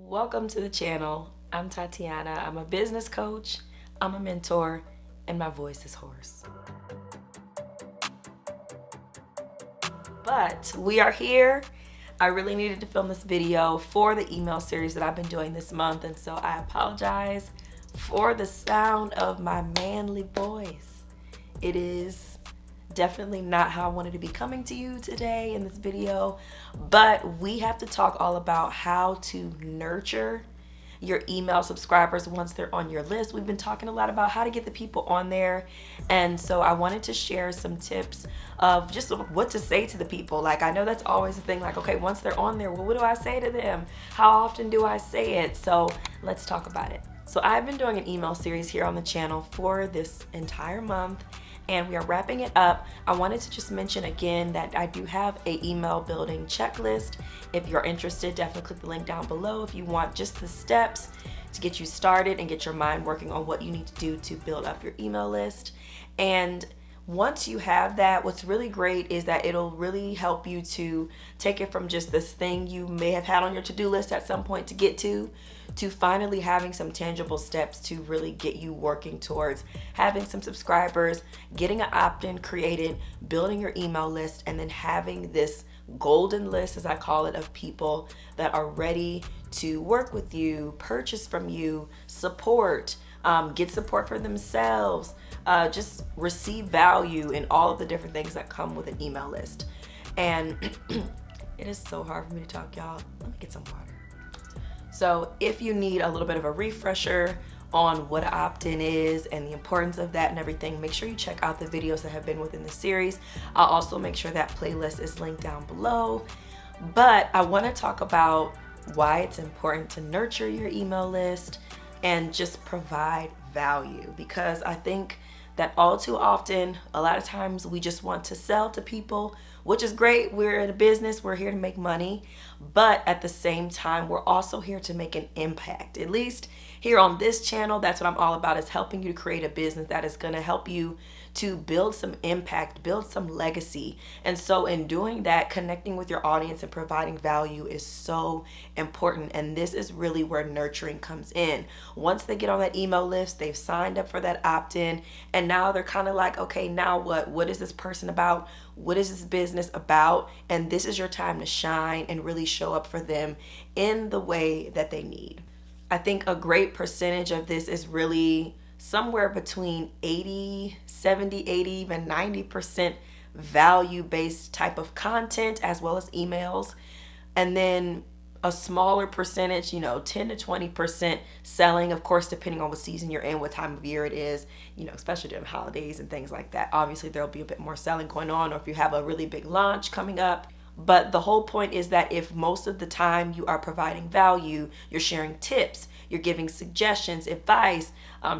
Welcome to the channel. I'm Tatiana. I'm a business coach, I'm a mentor, and my voice is hoarse. But we are here. I really needed to film this video for the email series that I've been doing this month, and so I apologize for the sound of my manly voice. It is definitely not how I wanted to be coming to you today in this video, but we have to talk all about how to nurture your email subscribers once they're on your list. We've been talking a lot about how to get the people on there, and so I wanted to share some tips of just what to say to the people. Like, I know that's always a thing, like, okay, once they're on there, well, what do I say to them? How often do I say it? So let's talk about it. So I've been doing an email series here on the channel for this entire month, and we are wrapping it up. I wanted to just mention again that I do have a email building checklist. If you're interested, definitely click the link down below if you want just the steps to get you started and get your mind working on what you need to do to build up your email list. And once you have that, what's really great is that it'll really help you to take it from just this thing you may have had on your to-do list at some point to get to finally having some tangible steps to really get you working towards having some subscribers, getting an opt-in created, building your email list, and then having this golden list, as I call it, of people that are ready to work with you, purchase from you, support, get support for themselves, just receive value in all of the different things that come with an email list. And it is so hard for me to talk, y'all. Let me get some water. So if you need a little bit of a refresher on what opt-in is and the importance of that and everything, make sure you check out the videos that have been within the series. I'll also make sure that playlist is linked down below. But I want to talk about why it's important to nurture your email list and just provide value, because I think that all too often, a lot of times we just want to sell to people, which is great. We're in a business, we're here to make money, but at the same time, we're also here to make an impact. At least here on this channel, that's what I'm all about, is helping you to create a business that is gonna help you to build some impact, build some legacy. And so in doing that, connecting with your audience and providing value is so important. And this is really where nurturing comes in. Once they get on that email list, they've signed up for that opt-in, and now they're kind of like, okay, now what? What is this person about? What is this business about? And this is your time to shine and really show up for them in the way that they need. I think a great percentage of this is really somewhere between 80, 70, 80, even 90% value-based type of content, as well as emails. And then a smaller percentage, 10 to 20% selling, of course, depending on what season you're in, what time of year it is, especially during holidays and things like that. Obviously, there'll be a bit more selling going on, or if you have a really big launch coming up. But the whole point is that if most of the time you are providing value, you're sharing tips, you're giving suggestions, advice,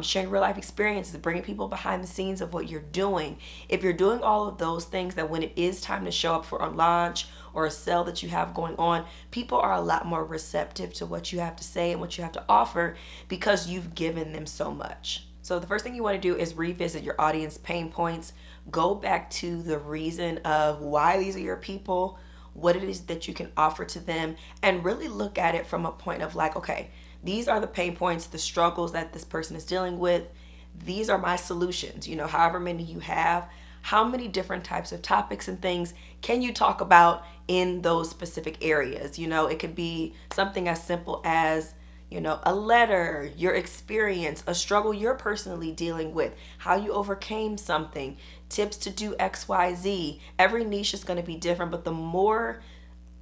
sharing real life experiences, bringing people behind the scenes of what you're doing. If you're doing all of those things, that when it is time to show up for a launch or a sale that you have going on, people are a lot more receptive to what you have to say and what you have to offer because you've given them so much. So the first thing you want to do is revisit your audience pain points. Go back to the reason of why these are your people, what it is that you can offer to them, and really look at it from a point of like, okay, these are the pain points, the struggles that this person is dealing with. These are my solutions. However many you have, how many different types of topics and things can you talk about in those specific areas? It could be something as simple as, a letter, your experience, a struggle you're personally dealing with, how you overcame something, tips to do X, Y, Z. Every niche is going to be different, but the more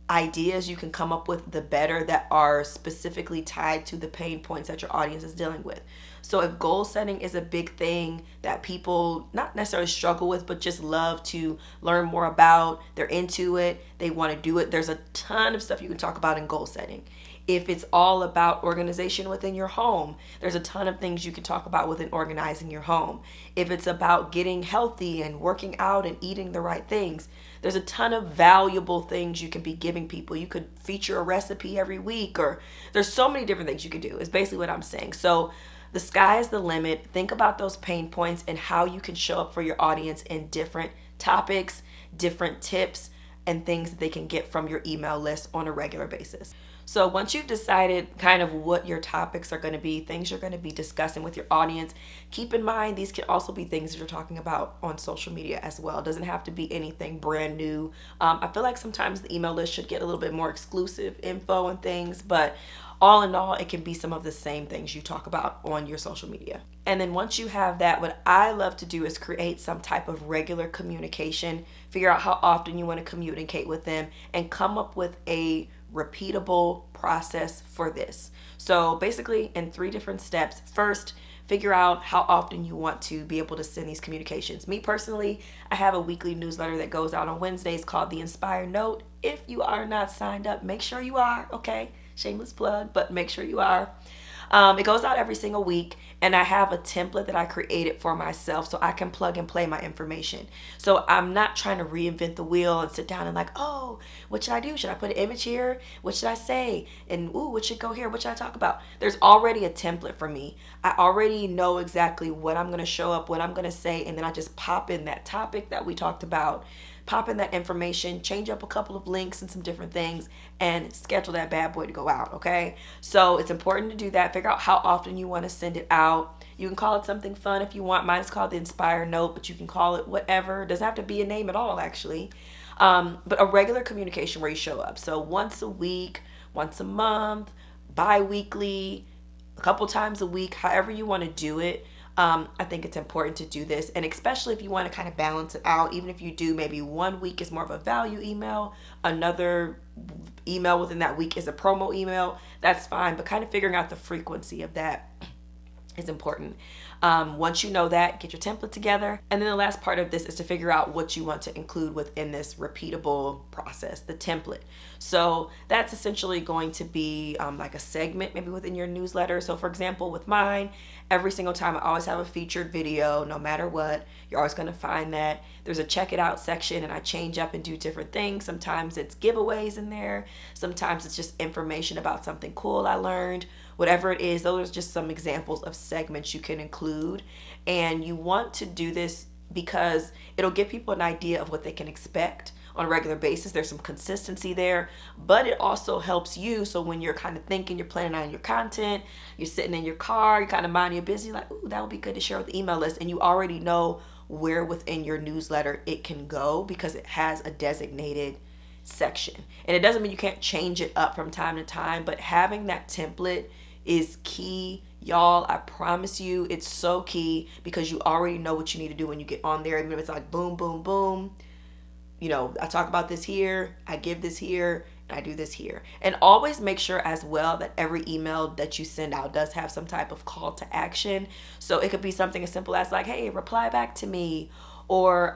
ideas you can come up with, the better, that are specifically tied to the pain points that your audience is dealing with. So if goal setting is a big thing that people not necessarily struggle with, but just love to learn more about, they're into it, they want to do it, there's a ton of stuff you can talk about in goal setting. If it's all about organization within your home, there's a ton of things you can talk about within organizing your home. If it's about getting healthy and working out and eating the right things, there's a ton of valuable things you can be giving people. You could feature a recipe every week, or there's so many different things you could do, is basically what I'm saying. So the sky is the limit. Think about those pain points and how you can show up for your audience in different topics, different tips, and things that they can get from your email list on a regular basis. So once you've decided kind of what your topics are going to be, things you're going to be discussing with your audience, keep in mind these can also be things that you're talking about on social media as well. It doesn't have to be anything brand new. I feel like sometimes the email list should get a little bit more exclusive info and things, but all in all, it can be some of the same things you talk about on your social media. And then once you have that, what I love to do is create some type of regular communication, figure out how often you want to communicate with them, and come up with a repeatable process for this. So basically in 3 different steps. First, figure out how often you want to be able to send these communications. Me personally, I have a weekly newsletter that goes out on Wednesdays called The Inspire Note. If you are not signed up, make sure you are, okay? Shameless plug, but make sure you are. It goes out every single week, and I have a template that I created for myself so I can plug and play my information. So I'm not trying to reinvent the wheel and sit down and like, oh, what should I do? Should I put an image here? What should I say? And ooh, what should go here? What should I talk about? There's already a template for me. I already know exactly what I'm going to show up, what I'm going to say, and then I just pop in that topic that we talked about, pop in that information, change up a couple of links and some different things, and schedule that bad boy to go out, okay? So it's important to do that. Figure out how often you want to send it out. You can call it something fun if you want. Mine's called the Inspire Note, but you can call it whatever. It doesn't have to be a name at all, actually. But a regular communication where you show up. So once a week, once a month, bi-weekly, a couple times a week, however you want to do it. I think it's important to do this, and especially if you want to kind of balance it out, even if you do maybe 1 week is more of a value email, another email within that week is a promo email, that's fine, but kind of figuring out the frequency of that is important. Once you know that, get your template together. And then the last part of this is to figure out what you want to include within this repeatable process, the template. So that's essentially going to be like a segment maybe within your newsletter. So for example, with mine, every single time I always have a featured video, no matter what. You're always going to find that. There's a check it out section, and I change up and do different things. Sometimes it's giveaways in there. Sometimes it's just information about something cool I learned. Whatever it is, those are just some examples of segments you can include. And you want to do this because it'll give people an idea of what they can expect on a regular basis. There's some consistency there, but it also helps you. So when you're kind of thinking, you're planning on your content, you're sitting in your car, you're kind of minding your business, like, ooh, that would be good to share with the email list. And you already know where within your newsletter it can go because it has a designated section. And it doesn't mean you can't change it up from time to time, but having that template is key. Y'all, I promise you, it's so key because you already know what you need to do when you get on there. Even if it's like boom, boom, boom. You know, I talk about this here, I give this here, and I do this here. And always make sure as well that every email that you send out does have some type of call to action. So it could be something as simple as like, hey, reply back to me, or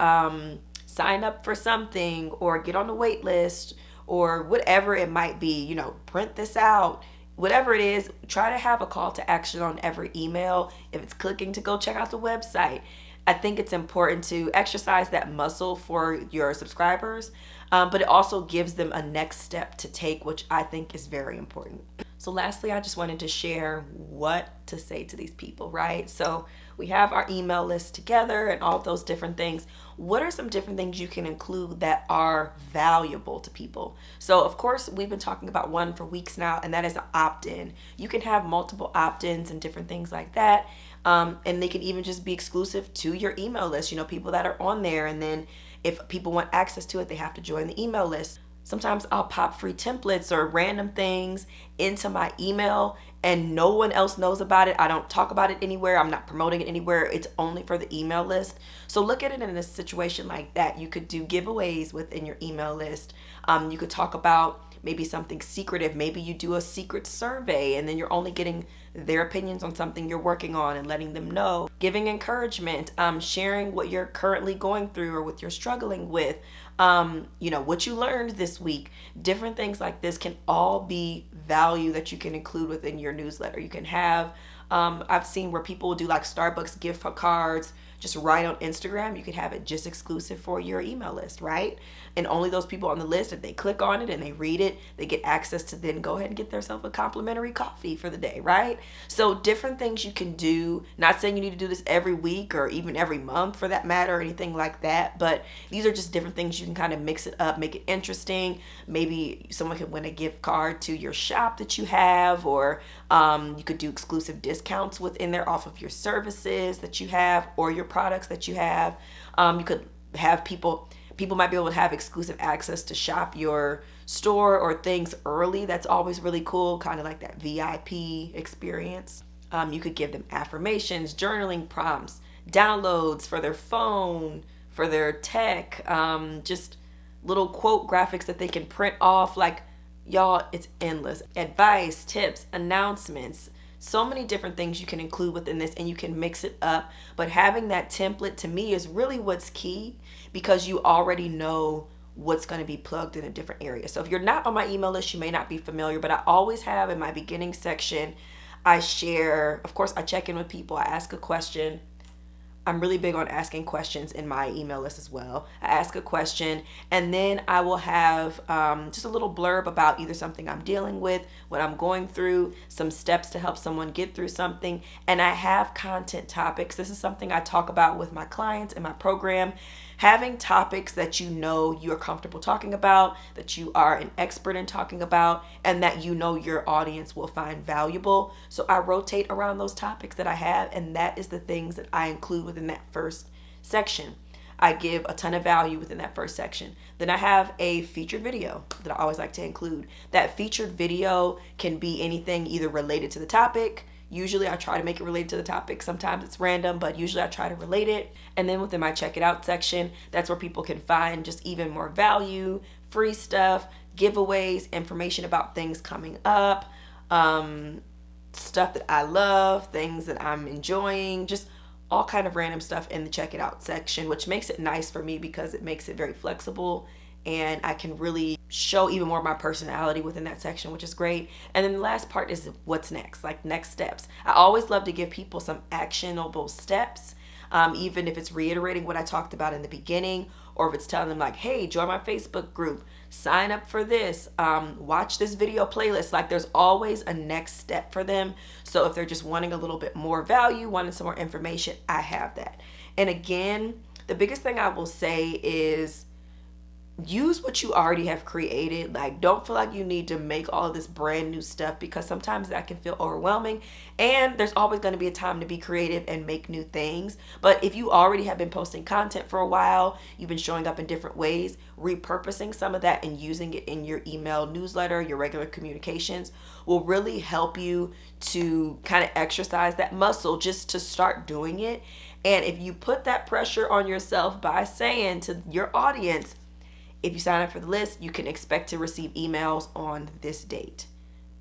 sign up for something, or get on the wait list, or whatever it might be, you know, print this out. Whatever it is, try to have a call to action on every email. If it's clicking to go check out the website, I think it's important to exercise that muscle for your subscribers, but it also gives them a next step to take, which I think is very important. So lastly, I just wanted to share what to say to these people, right? So we have our email list together and all of those different things. What are some different things you can include that are valuable to people? So of course, we've been talking about one for weeks now, and that is an opt-in. You can have multiple opt-ins and different things like that. And they can even just be exclusive to your email list, you know, people that are on there. And then if people want access to it, they have to join the email list. Sometimes I'll pop free templates or random things into my email and no one else knows about it. I don't talk about it anywhere. I'm not promoting it anywhere. It's only for the email list. So look at it in a situation like that. You could do giveaways within your email list. You could talk about maybe something secretive. Maybe you do a secret survey and then you're only getting their opinions on something you're working on and letting them know. Giving encouragement, sharing what you're currently going through or what you're struggling with, you know, what you learned this week. Different things like this can all be value that you can include within your newsletter. You can have, I've seen where people will do like Starbucks gift cards, just right on Instagram. You could have it just exclusive for your email list, right? And only those people on the list, if they click on it and they read it, they get access to then go ahead and get themselves a complimentary coffee for the day, right? So different things you can do. Not saying you need to do this every week or even every month for that matter or anything like that, but these are just different things you can kind of mix it up, make it interesting. Maybe someone could win a gift card to your shop that you have, or you could do exclusive discounts within there off of your services that you have or your products that you have. You could have people might be able to have exclusive access to shop your store or things early. That's always really cool, kind of like that VIP experience. You could give them affirmations, journaling prompts, downloads for their phone, for their tech, just little quote graphics that they can print off. Like, y'all, it's endless. Advice, tips, announcements, so many different things you can include within this, and you can mix it up. But having that template to me is really what's key, because you already know what's going to be plugged in a different area. So if you're not on my email list, you may not be familiar, but I always have in my beginning section, I share, of course, I check in with people, I ask a question. I'm really big on asking questions in my email list as well. I ask a question, and then I will have just a little blurb about either something I'm dealing with, what I'm going through, some steps to help someone get through something. And I have content topics. This is something I talk about with my clients in my program. Having topics that you know you're comfortable talking about, that you are an expert in talking about, and that you know your audience will find valuable. So I rotate around those topics that I have, and that is the things that I include within that first section. I give a ton of value within that first section. Then I have a featured video that I always like to include. That featured video can be anything either related to the topic. Usually I try to make it related to the topic. Sometimes it's random, but usually I try to relate it. And then within my check it out section, that's where people can find just even more value, free stuff, giveaways, information about things coming up, stuff that I love, things that I'm enjoying, just all kind of random stuff in the check it out section, which makes it nice for me because it makes it very flexible, and I can really show even more of my personality within that section, which is great. And then the last part is what's next, like next steps. I always love to give people some actionable steps, even if it's reiterating what I talked about in the beginning, or if it's telling them like, hey, join my Facebook group, sign up for this, watch this video playlist. Like, there's always a next step for them. So if they're just wanting a little bit more value, wanting some more information, I have that. And again, the biggest thing I will say is use what you already have created. Like, don't feel like you need to make all of this brand new stuff, because sometimes that can feel overwhelming, and there's always going to be a time to be creative and make new things. But if you already have been posting content for a while, you've been showing up in different ways, repurposing some of that and using it in your email newsletter, your regular communications, will really help you to kind of exercise that muscle just to start doing it. And if you put that pressure on yourself by saying to your audience, if you sign up for the list, you can expect to receive emails on this date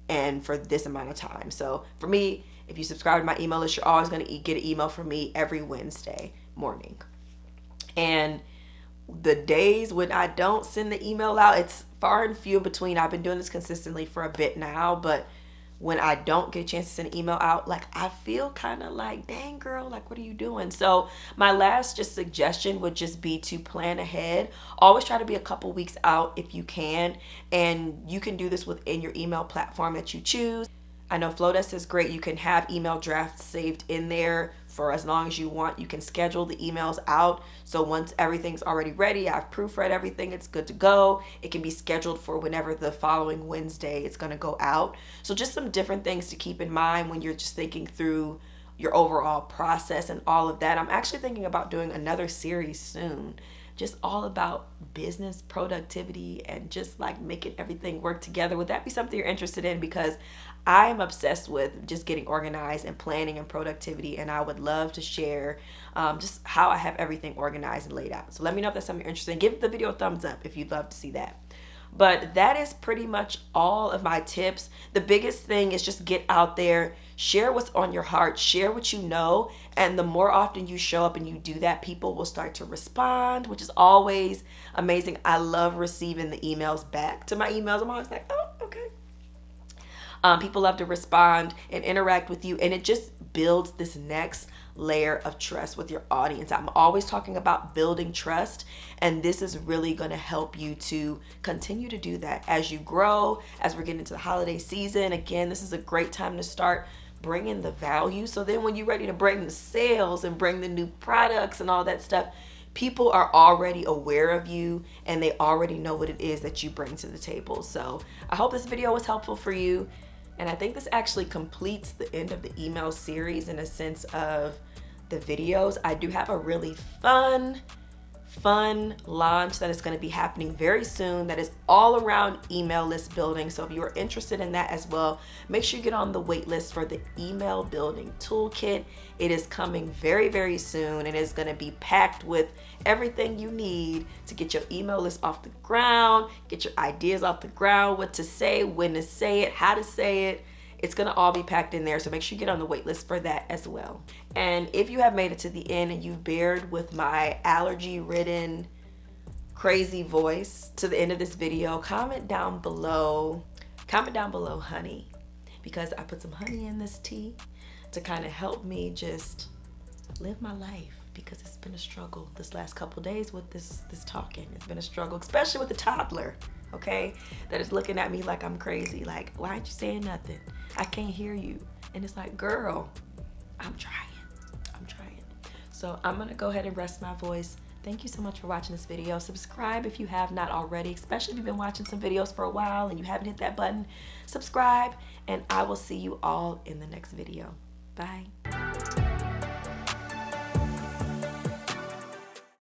and for this amount of time. So for me, if you subscribe to my email list, you're always going to get an email from me every Wednesday morning. And the days when I don't send the email out, it's far and few between. I've been doing this consistently for a bit now, but when I don't get a chance to send an email out, like, I feel kind of like, dang girl, like, what are you doing? So my last just suggestion would just be to plan ahead. Always try to be a couple weeks out if you can. And you can do this within your email platform that you choose. I know Flowdesk is great. You can have email drafts saved in there for as long as you want. You can schedule the emails out. So once everything's already ready, I've proofread everything, it's good to go. It can be scheduled for whenever the following Wednesday it's going to go out. So just some different things to keep in mind when you're just thinking through your overall process and all of that. I'm actually thinking about doing another series soon, just all about business productivity and just like making everything work together. Would that be something you're interested in? Because I'm obsessed with just getting organized and planning and productivity, and I would love to share just how I have everything organized and laid out. So let me know if that's something you're interested in. Give the video a thumbs up if you'd love to see that. But that is pretty much all of my tips. The biggest thing is just get out there, share what's on your heart, share what you know, and the more often you show up and you do that, people will start to respond, which is always amazing. I love receiving the emails back to my emails. I'm always like, oh, okay. People love to respond and interact with you, and it just builds this next layer of trust with your audience. I'm always talking about building trust, and this is really going to help you to continue to do that as you grow, as we're getting into the holiday season. Again, this is a great time to start bringing the value. So then when you're ready to bring the sales and bring the new products and all that stuff, people are already aware of you and they already know what it is that you bring to the table. So I hope this video was helpful for you. And I think this actually completes the end of the email series in a sense of the videos. I do have a really fun launch that is going to be happening very soon that is all around email list building. So if you are interested in that as well, make sure you get on the wait list for the email building toolkit. It is coming very, very soon, and it's going to be packed with everything you need to get your email list off the ground, get your ideas off the ground, what to say, when to say it, how to say it. It's gonna all be packed in there, so make sure you get on the wait list for that as well. And if you have made it to the end and you've bared with my allergy-ridden, crazy voice to the end of this video, comment down below, honey, because I put some honey in this tea to kind of help me just live my life, because it's been a struggle this last couple days with this talking. It's been a struggle, especially with the toddler, okay, that is looking at me like I'm crazy, like, why aren't you saying nothing? I can't hear you. And it's like, girl, I'm trying. So I'm gonna go ahead and rest my voice. Thank you so much for watching this video. Subscribe if you have not already, especially if you've been watching some videos for a while and you haven't hit that button. Subscribe, and I will see you all in the next video. Bye.